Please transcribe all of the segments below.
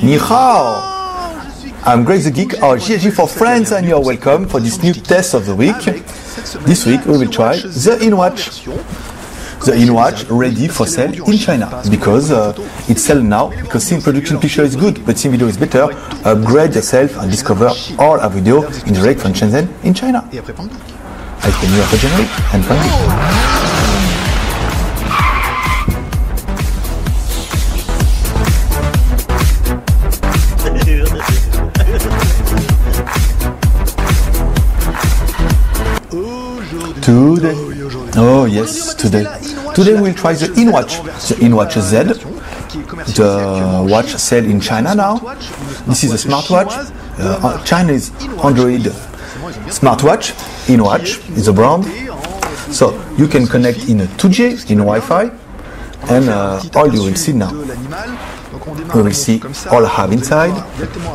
Ni hao! I'm Greg the Geek, our GLG for friends, and you're welcome for this new test of the week. This week we will try the InWatch. The InWatch ready for sale in China because it's sell now, because scene production picture is good but scene video is better. Upgrade yourself and discover all our video in direct from Shenzhen in China. I spend you for January and February. Today we'll try the InWatch, the InWatch Z, the watch sell in China now. This is a smartwatch, Chinese Android smartwatch. InWatch is a brand, so you can connect in a 2G, in Wi-Fi, and all you will see now. We will see all I have inside.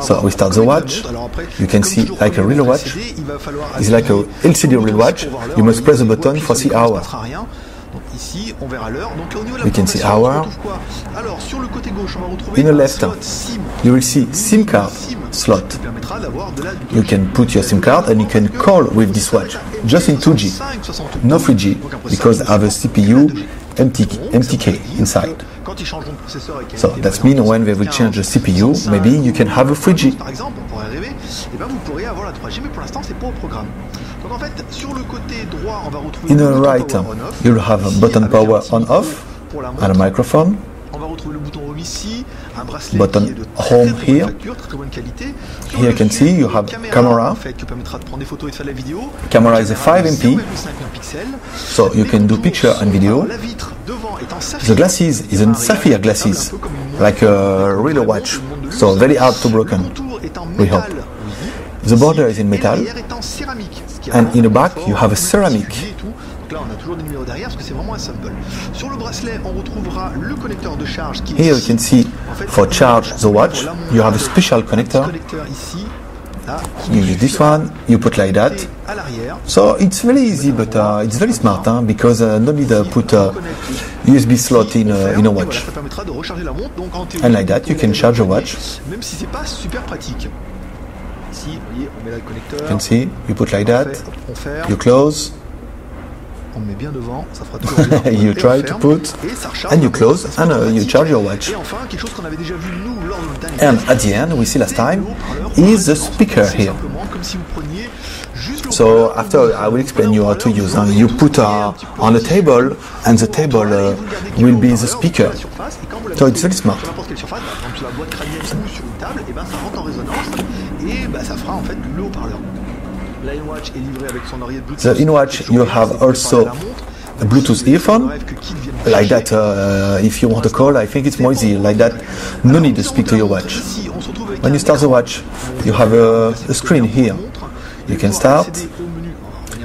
So we start the watch. You can see like a real watch. It's like a LCD real watch. You must press the button for the hour. We can see hour. In the left, you will see SIM card slot. You can put your SIM card and you can call with this watch. Just in 2G, no 3G, because I have a CPU MTK inside. So that means when they will change the CPU, maybe you can have a 3G. In the right, you'll have a button power on off and a microphone. Button home here. Here you can see you have camera. Camera is a 5 MP, so you can do picture and video. The glasses is a sapphire glasses, like a real watch, so very hard to broken, we hope. The border is in metal, and in the back you have a ceramic. Here you can see, for charge the watch, you have a special connector. You use this one, you put like that. So it's very easy, but it's very smart, because no need to put a USB slot in a watch. And like that you can charge a watch. You can see, you put like that, you close. You try to put, and you close, and you charge your watch. And at the end, we see last time, is the speaker here. So after I will explain you how to use. You put on the table, and the table will be the speaker. So it's very smart. The InWatch, you have also a Bluetooth earphone, like that. If you want to call, I think it's more easy, like that. No need to speak to your watch. When you start the watch, you have a screen here. You can start.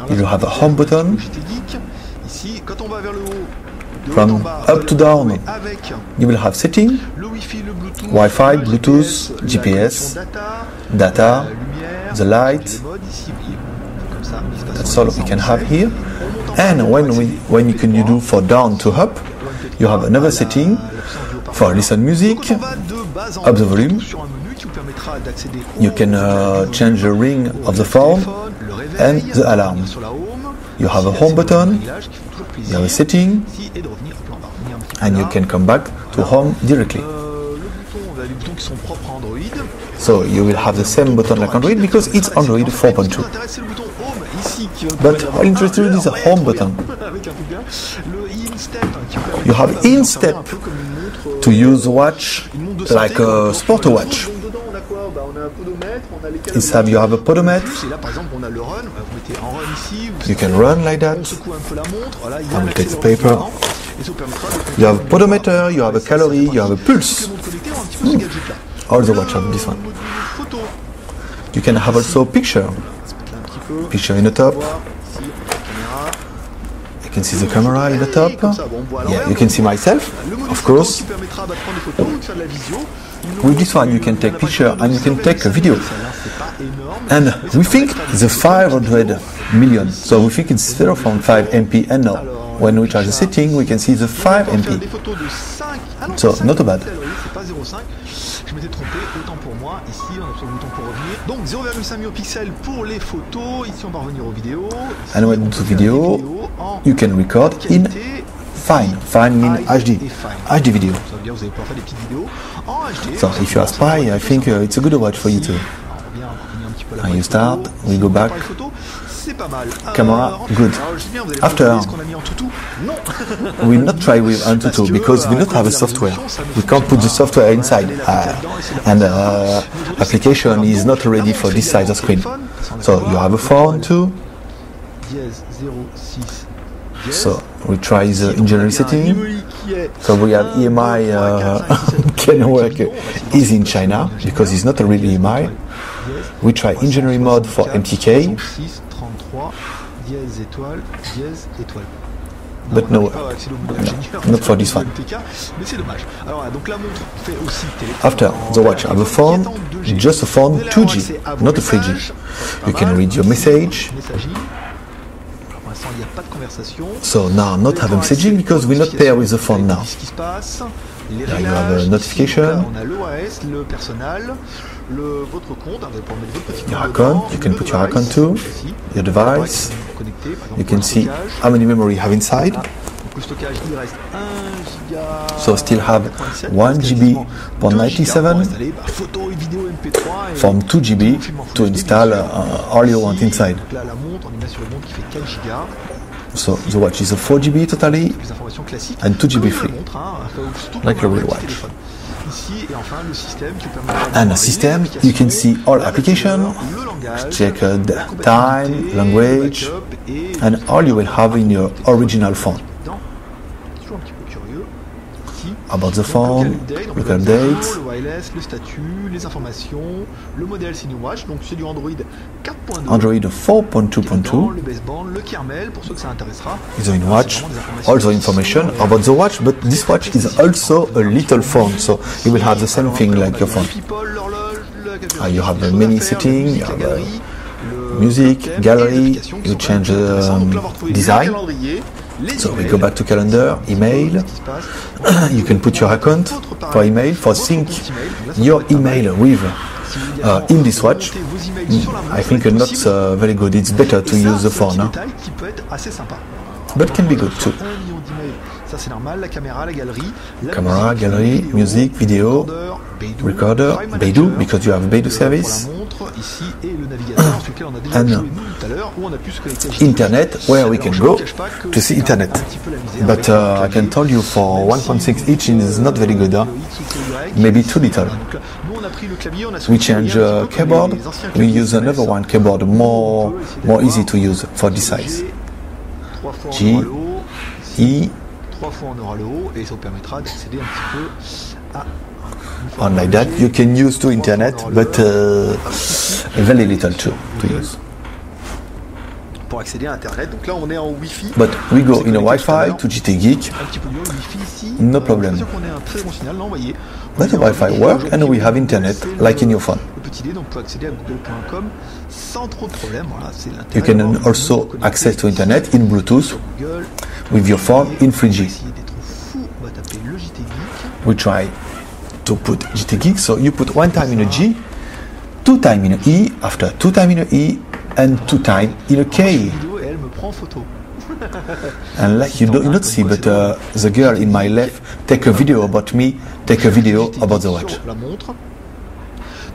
You have a home button. From up to down, you will have setting, Wi-Fi, Bluetooth, GPS, data, the light. That's all we can have here. And when you can do for down to up, you have another setting for listen music, up the volume. You can change the ring of the phone and the alarm. You have a home button, you have a setting, and you can come back to home directly. So you will have the same button like Android because it's Android 4.2. But what interested is the home button. You have in-step to use the watch like a sport watch. Inside you have a podometer. You can run like that. I will take the paper. You have a podometer, you have a calorie, you have a pulse. All the watch have this one. You can have also picture in the top. You can see the camera in the top. Yeah, you can see myself, of course. With this one you can take picture and you can take a video. And we think the 500 million, so we think it's 0.5 MP, and now when we charge the setting we can see the 5 MP. So not bad. C'est pas 0,5. Je m'étais trompé, autant pour moi. Ici, on a sur le bouton pour revenir. Donc 0,5 millions de pixels pour les photos. Ici, on va revenir aux vidéos. And when to video, you can record in fine. Fine mean HD. HD video. Ça veut dire que vous allez pouvoir faire des petites vidéos en HD. So if you are spy, I think it's a good watch for you too. And you start, we go back. C'est pas mal. Camera, good. After, we'll not try with Antutu because we don't have a software. We can't put the software inside. And application is not ready for this size of screen. So you have a phone too. So we try the engineering setting. So we have EMI can work easy in China because it's not a real EMI. We try engineering mode for MTK. But no, not for this one. After the watch, I have a phone, just a phone 2G, not a 3G. You can read your message. So now not have messaging because we not pair with the phone now. Now you have a notification. Your account, you can put your account too, your device. You can see how many memory you have inside. So still have 1 GB for 97 from 2 GB to install all you want inside. So the watch is a 4 GB totally and 2 GB free, like a real watch. And a system, you can see all application, check the time, language, and all you will have in your original phone. About the phone, look at updates. Le wireless, le statut, les informations, le modèle c'est New Watch, donc c'est du Android 4.2. Android 4.2.2. Le baseband, le kernel, pour ceux que ça intéressera. Is in watch, all the information about the watch, but this watch is also a little phone, so you will have the same thing like your phone. You have many settings, you have music, gallery, you change design. So we go back to calendar, email. You can put your account for email, for sync your email with in this watch. I think not very good. It's better to use the phone, huh? But can be good too. Camera, gallery, music, video, recorder, Beidou, because you have Beidou service. And internet, where we can go to see internet. But I can tell you for 1.6 each is not very good, huh? Maybe too little. We change keyboard, we use another one keyboard, more easy to use for this size. G, E, and like that you can use to internet, but very little too to use. Pour accéder à Internet, donc là on est en Wi-Fi. But we go in a Wi-Fi to JT Geek, no problem. But the Wi-Fi work and we have internet like in your phone. You can also access to internet in Bluetooth with your phone in 3G. We try to put JT Geek, so you put 1 time in a G, 2 time in a E, after 2 time in a E, and 2 time in a K. And like you don't see, but the girl in my left take a video about me, take a video about the watch.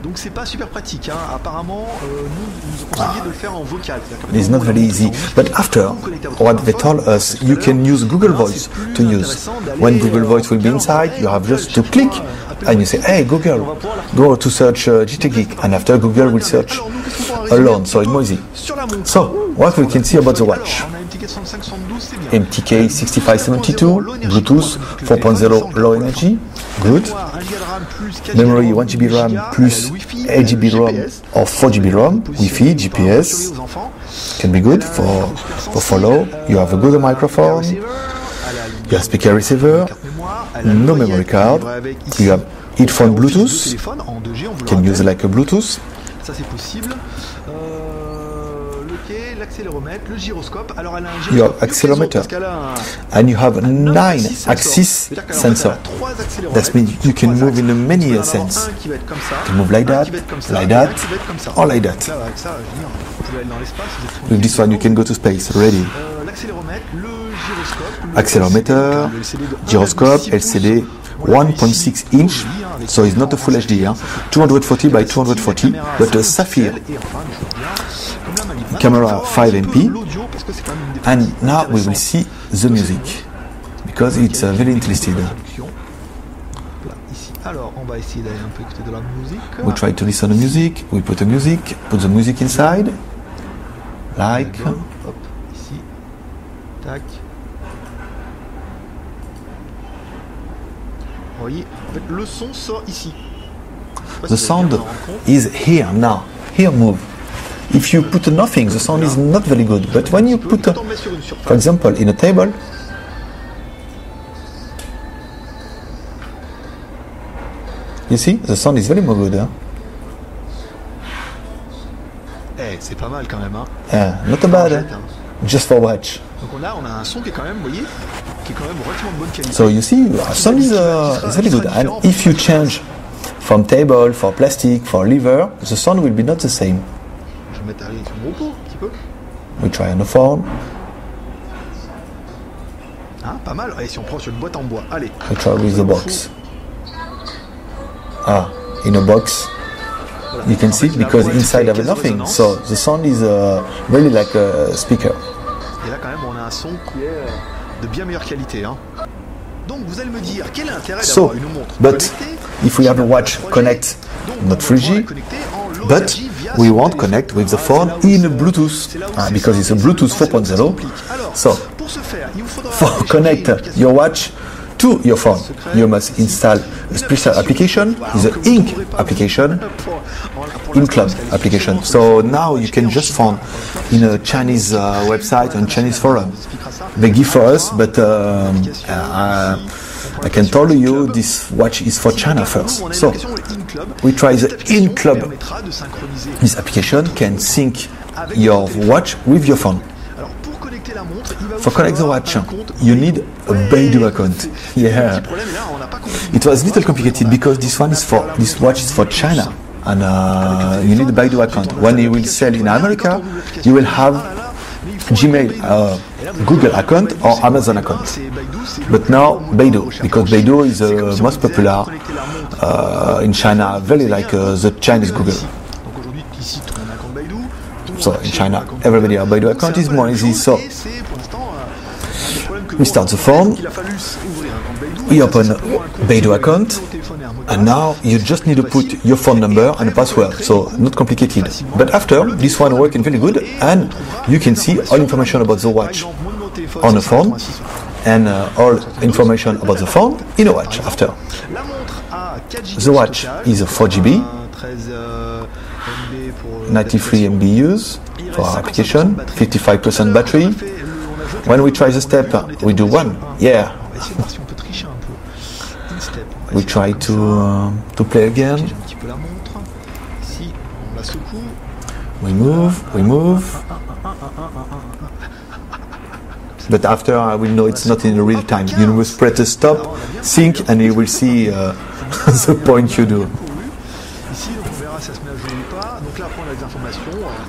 Donc c'est pas super pratique, hein. Apparemment nous conseillé de le faire en vocal. It's not very easy, but after what they told us, you can use Google Voice to use. When Google Voice will be inside, you have just to click and you say, hey Google, go to search JT Geek, and after Google will search alone, so it's more easy. So what we can see about the watch: MTK 6572, Bluetooth 4.0 low energy, good. Memory 1 GB RAM plus 8 GB ROM or 4 GB ROM, Wi-Fi, GPS, can be good for follow. You have a good microphone, you have speaker receiver, no memory card, you have headphone Bluetooth, can use like a Bluetooth. l'accéléromètre, le gyroscope. Alors elle a un your gyroscope accelerometer, parce qu'elle a and you have 9 axis sensor. That means you can move in many sense. Un qui va être comme ça, You can move like un that, qui va être comme ça, like et un that, qui va être comme ça. or like that. Là, avec ça, je veux dire, vous pouvez aller dans l'espace, vous êtes tranquille. With this one, you can go to space. Ready. L'accéléromètre, le gyroscope, le Accelerometer, LCD de gyroscope, 1,6 LCD, pouces. 1.6 inch, so it's not a full HD, 240 by 240, but a sapphire camera 5 MP. And now we will see the music, because it's very interesting. Alors, on va essayer d'aller un peu écouter de la musique. We try to listen to music, we put the music inside, like, Hop, ici. Tac. Vous voyez, en fait, le son sort ici. the sound is here now, here move. If you put nothing, the sound is not very good, but when you put, for example, in a table, you see, the sound is very more good, Eh, c'est pas mal quand même, hein. not bad, just for watch. Donc on a un son qui est quand même, vous voyez, qui est quand même relativement de bonne qualité. So you see, sound is very good, and if you change from table, for plastic, for lever, the sound will be not the same. Je vais mettre aller sur mon repos un petit peu. We try on the phone, Hein, pas mal. Allez, si on prend sur une boîte en bois, allez. we try with the box. In a box, you can see it because inside have nothing, so the sound is really like a speaker. Et là quand même on a un son qui est de bien meilleure qualité, hein. Donc vous allez me dire quel est l'intérêt So, d'avoir une montre but connectée if we have a watch connect, not 3G, but we won't connect with the phone in Bluetooth, because it's a Bluetooth 4.0. So, pour ce faire, il vous faudra for connect your watch to your phone, you must install a special application, is an Ink application, in Club application. So now you can just find in a Chinese website and Chinese forum. They give for us, but I can tell you this watch is for China first. So we try the In Club. This application can sync your watch with your phone. For connect the watch, you need a Baidu account. Yeah, it was a little complicated because this watch is for China, and you need a Baidu account. When you will sell in America, you will have Gmail, Google account or Amazon account. But now Baidu, because Baidu is the most popular in China, very like the Chinese Google. So in China, everybody has Baidu account is more easy. So we start the phone, we open Baidu account, and now you just need to put your phone number and a password, so not complicated. But after, this one working very good, and you can see all information about the watch on the phone, and all information about the phone in a watch after. The watch is a 4GB, 93 MB use for our application, 55% battery. When we try the step, we do one. Yeah. We try to play again. We move. But after I will know it's not in real time. You must press the stop, sync, and you will see the point you do.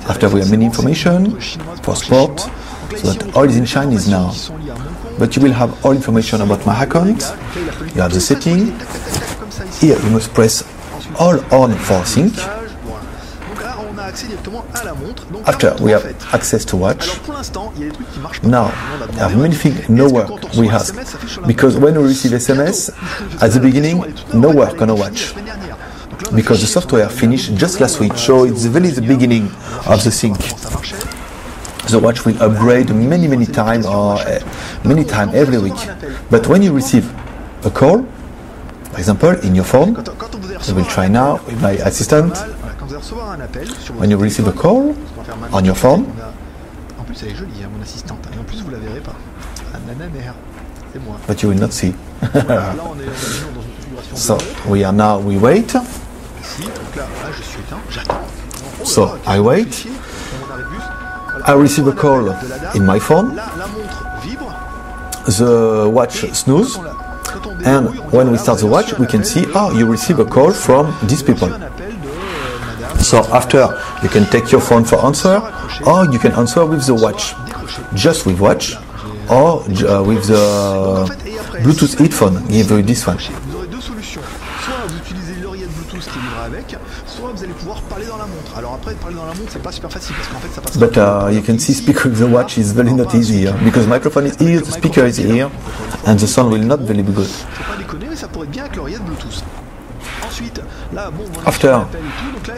After we have many information for sport, so that all is in Chinese now. But you will have all information about my account. You have the setting. Here you must press all on for sync. After we have access to watch. Now there are many things no work we ask, because when we receive SMS at the beginning no work on a watch, because the software finished just last week, so it's really the beginning of the sync. The watch will upgrade many times or many times every week. But when you receive a call, for example, in your phone, we will try now with my assistant. When you receive a call on your phone, but you will not see. So we wait. So I wait. I receive a call in my phone, la montre vibre. the watch snooze, and when we start the watch, we can see, oh, you receive a call from these people. So after, you can take your phone for answer, or you can answer with the watch, just with watch, or with the Bluetooth headphone. Give you this one. Vous aurez deux solutions. Soit vous utilisez l'oreillette Bluetooth qui est livrée avec, soit vous allez pouvoir parler dans la montre. Alors après, parler dans la montre, c'est pas super facile parce qu'en fait, ça passe. But you can see speaker with the watch is very not easy because microphone is here, the speaker is here, and the sound will not very be good. Faut pas déconner, mais ça pourrait être bien avec l'oreillette Bluetooth. Ensuite, là, bon, on a After, un appel et tout, donc là,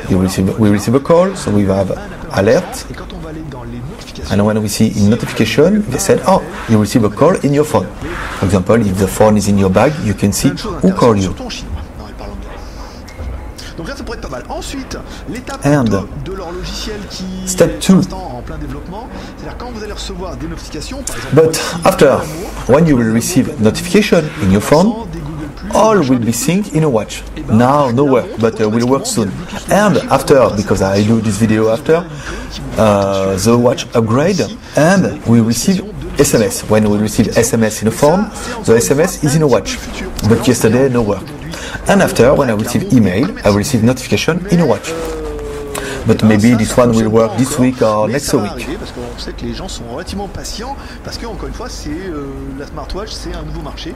we receive a call, so we have alert, et quand on va aller dans les notifications, and when we see in notification, they said, oh, you receive a call in your phone. For example, if the phone is in your bag, you can see who called you. surtout en chinois. Non, il parle anglais. Donc là, ça pourrait être pas mal. Ensuite, l'étape And 2 de leur logiciel qui step est 2. pour l'instant en plein développement, c'est-à-dire quand vous allez recevoir des notifications, par exemple, But after, when you will receive notification in your phone, des Google+, all will be synced in a watch. Now, no work, but will work soon. And after, because I do this video after, the watch upgrade, and we receive SMS. When we receive SMS in a phone, the SMS is in a watch. But yesterday, no work. And after, when I receive email, I will receive notification in a watch. But maybe this one will work this week or next week. Parce qu'on sait que les gens sont relativement patients, parce que encore une fois, c'est la smartwatch, c'est un nouveau marché.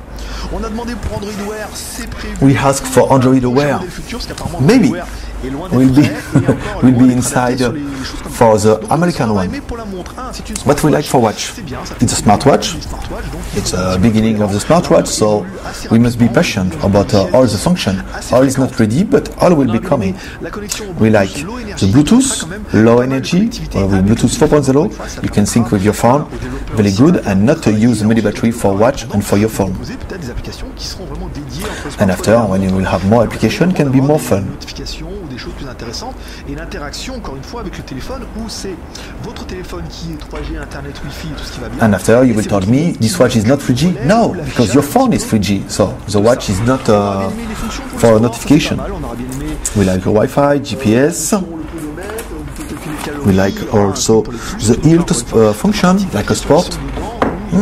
On a demandé pour Android Wear, c'est prévu. We ask for Android Wear. Maybe will be inside for the American one. What we like for watch? It's a smartwatch. It's a beginning of the smartwatch, so we must be patient about all the function. All is not ready, but all will be coming. We like the Bluetooth, low energy, with Bluetooth 4.0. You can sync with your phone, very good, and not to use mini battery for watch and for your phone. And after, when you will have more application, can be more fun. Des choses plus intéressantes et l'interaction encore une fois avec le téléphone où c'est votre téléphone qui est 3G, internet, wifi et tout ce qui va bien. And after you will tell me this watch is not 3G. No, because your phone is 3G, so the watch is not for notification. We like Wi-Fi, GPS. We like also the health function, like a sport.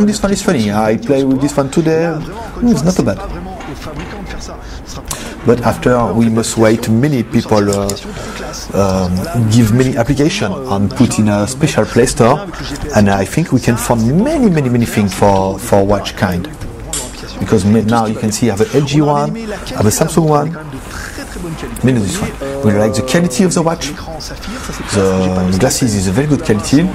This one is funny. I play with this one today. It's not too bad. But after, we must wait. Many people give many applications and put in a special Play Store, and I think we can find many things for watch kind. Because now you can see I have an LG one, I have a Samsung one. Many of this one. We like the quality of the watch. The glasses is a very good quality,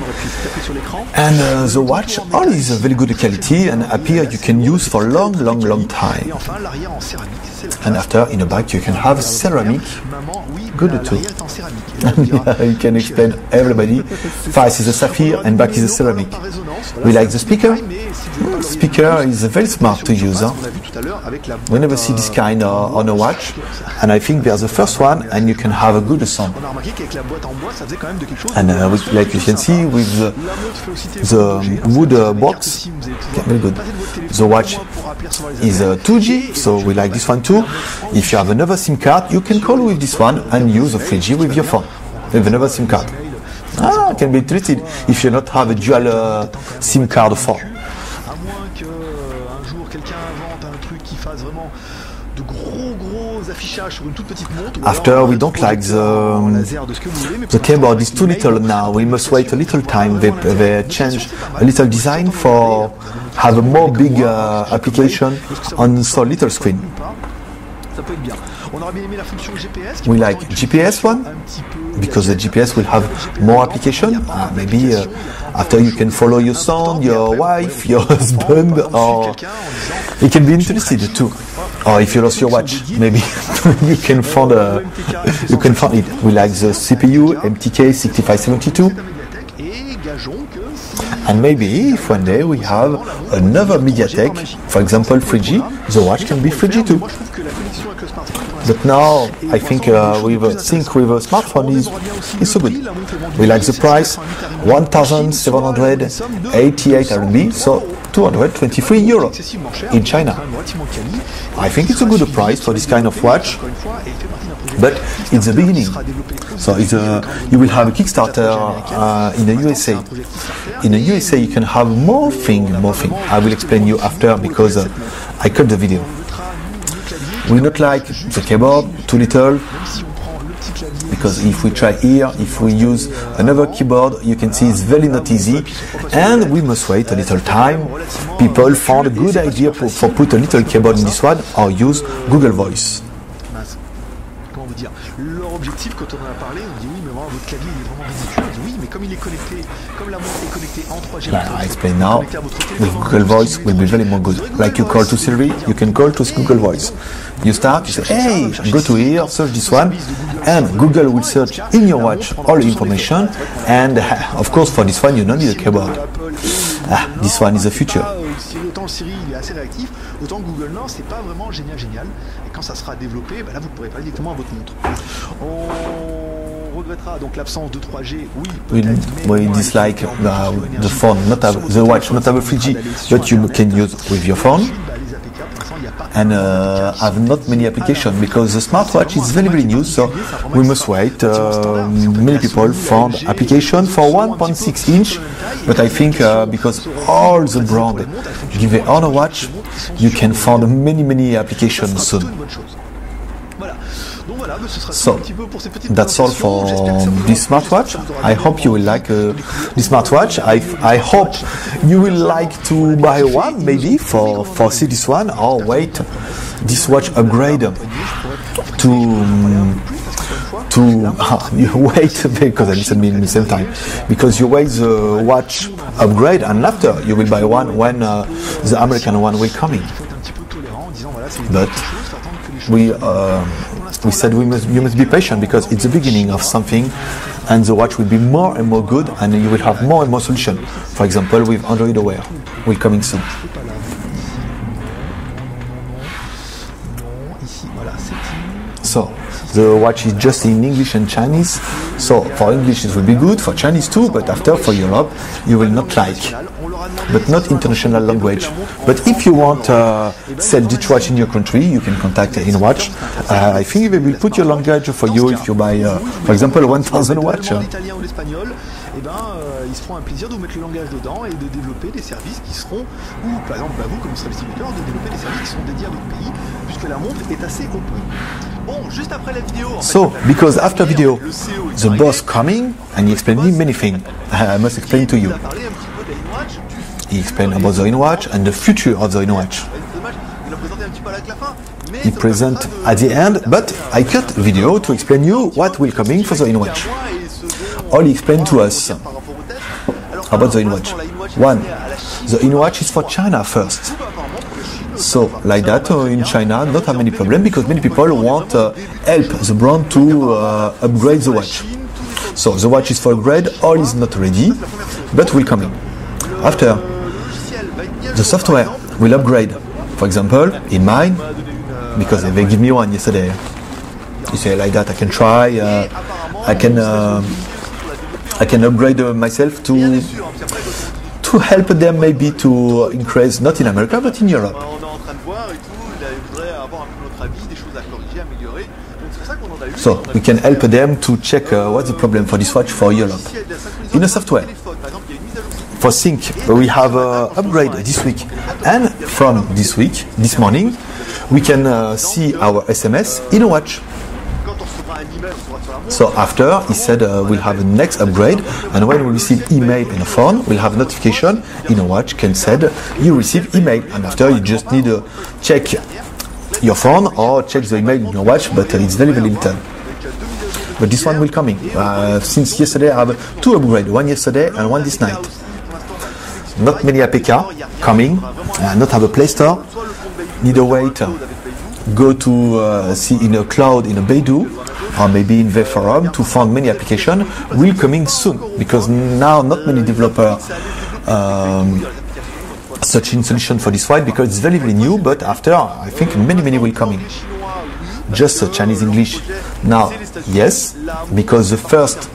and the watch all is a very good quality, and appear you can use for long time. And after, in the back, you can have ceramic, good too. Yeah, you can explain everybody. Face is a sapphire and back is a ceramic. We like the speaker. Speaker is very smart to use. We never see this kind on a watch, and I think they're the first one, and you can have a good sound. And like you can see with the wood box, very good. The watch is 2G, so we like this one too. If you have another SIM card, you can call with this one and use a 3G with your phone, with another SIM card. Can be treated if you not have a dual SIM card for. After, we don't like the keyboard is too little now. We must wait a little time. They change a little design for have a more big application on so little screen. We like GPS one because the GPS will have more application. Maybe after you can follow your son, your wife, your husband, or it can be interested too. Or if you lost your watch, maybe you can find it. We like the CPU MTK 6572. And maybe if one day we have another MediaTek, for example 3G, the watch can be 3G too. But now I think with sync with a smartphone is so good. We like the price, 1,788 RMB, so 223 euro in China. I think it's a good price for this kind of watch. but it's the beginning. So you will have a Kickstarter in the USA. In the USA, you can have more thing. I will explain you after because I cut the video. We not like the keyboard too little, because if we try here, if we use another keyboard, you can see it's very not easy, and we must wait a little time. People found a good idea for put a little keyboard in this one or use Google Voice. Comment vous dire, leur objectif quand on en a parlé, on dit oui mais vraiment votre clavier il est vraiment ridicule. On dit oui mais comme il est connecté, comme la montre est connectée en 3G, I explain now. With Google Voice will be very more good. Like you call to Siri, you can call to Google Voice. You start, you say, hey, go to here, search this one, and Google will search in your watch all the information, and of course for this one you don't need a keyboard. This one is the future. Autant le Siri il est assez réactif, autant Google non, c'est pas vraiment génial. Et quand ça sera développé, là vous pourrez parler directement à votre montre. On regrettera donc l'absence de 3G, oui. We dislike the phone, the watch, not have a 3G, but you can use with your phone. And have not many applications because the smartwatch is very new, so we must wait. Many people found application for 1.6 inch, but I think because all the brand give it on a watch, you can find many applications soon. So that's all for this smartwatch. I hope you will like this smartwatch. I hope you will like to buy one maybe for see this one or wait this watch upgrade to you wait because I listen me in the same time because you wait the watch upgrade and after you will buy one when the American one will come in. But we said you must be patient because it's the beginning of something and the watch will be more and more good and you will have more and more solutions. For example, with Android Aware will coming soon. So the watch is just in English and Chinese. So for English it will be good, for Chinese too, but after for Europe you will not like. But not international language. But if you want to sell this watch in your country, you can contact InWatch. I think they will put your language for you if you buy, for example, 1000 watch. Eh ben, ils se feront un plaisir de vous mettre le langage dedans et de développer des services qui seront, ou par exemple, vous comme service distributeur, de développer des services qui sont dédiés à votre pays, puisque la montre est assez open. Bon, juste après la vidéo. So, because after video, the boss coming and he explained me many things. I must explain to you. He explained about the InWatch and the future of the InWatch. He present at the end, but I cut video to explain you what will coming for the InWatch. All he explained to us about the InWatch. One, the InWatch is for China first. So, like that, in China, not have many problem because many people want help the brand to upgrade the watch. So, the watch is for upgrade, all is not ready, but will come in. After, the software will upgrade. For example, in mine, because they give me one yesterday. You say like that, I can try, I can upgrade myself to help them maybe to increase, not in America, but in Europe. So we can help them to check what's the problem for this watch for Europe. In a software, for Sync, we have upgrade this week, and from this week, this morning, we can see our SMS in a watch. So after, he said we'll have the next upgrade, and when we receive email in a phone, we'll have notification in a watch can said you receive email, and after you just need to check your phone or check the email in your watch, but it's very limited. But this one will coming. Since yesterday I have two upgrades, one yesterday and one this night. Not many APK coming, not have a Play Store, need to wait, go to see in a cloud in a Beidou, or maybe in the forum to find many applications will coming soon, because now not many developers searching solution for this white because it's very new, but after I think many will coming. Just Chinese English now, yes, because the first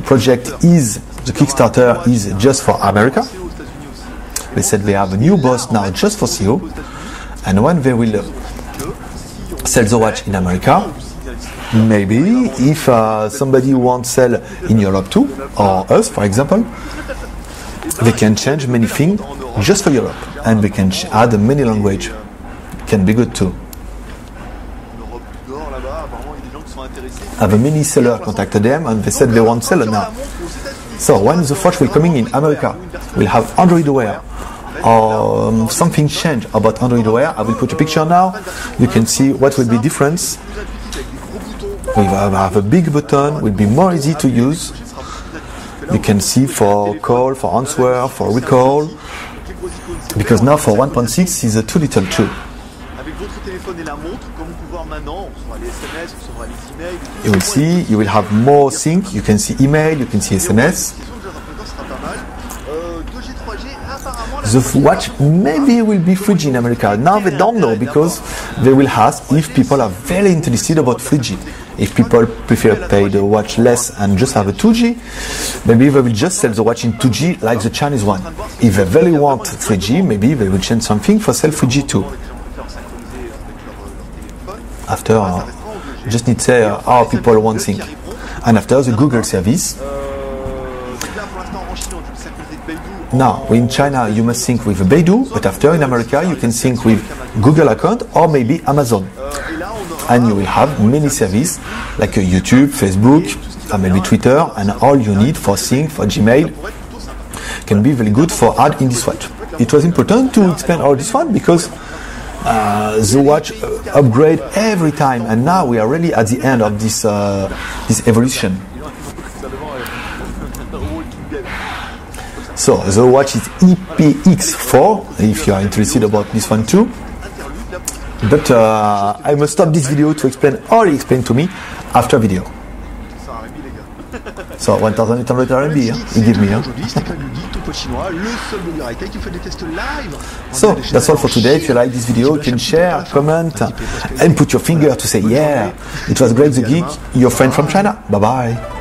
project is the Kickstarter is just for America. They said they have a new boss now just for CEO, and when they will sell the watch in America, Maybe if somebody wants sell in Europe too, or us for example, they can change many things just for Europe, and they can add many language. Can be good too. I have a many seller contacted them and they said they want seller now. So when the watch will coming in America, we'll have Android Wear or something change about Android Wear. I will put a picture now. You can see what will be difference. We have a big button, will be more easy to use. You can see for call, for answer, for recall. Because now for 1.6 is too little too. You will see, you will have more sync, you can see email, you can see SMS. The watch maybe will be 3G in America. Now they don't know because they will ask if people are very interested about 3G. If people prefer pay the watch less and just have a 2G, maybe they will just sell the watch in 2G like the Chinese one. If they really want 3G, maybe they will change something for sell 3G too. After, just need to say how people want sync. And after the Google service. Now, in China, you must sync with Beidou, but after in America, you can sync with Google account or maybe Amazon. And you will have many services like YouTube, Facebook, or maybe Twitter, and all you need for sync, for Gmail, can be very good for add in this watch. It was important to explain all this one because the watch upgrade every time, and now we are really at the end of this evolution. So the watch is EPX4 if you are interested about this one too. But I must stop this video to explain all he explained to me after video. So 1,800 RMB, he give me. So that's all for today. If you like this video, you can share, comment, and put your finger to say, yeah, it was Greg the Geek, your friend from China. Bye bye.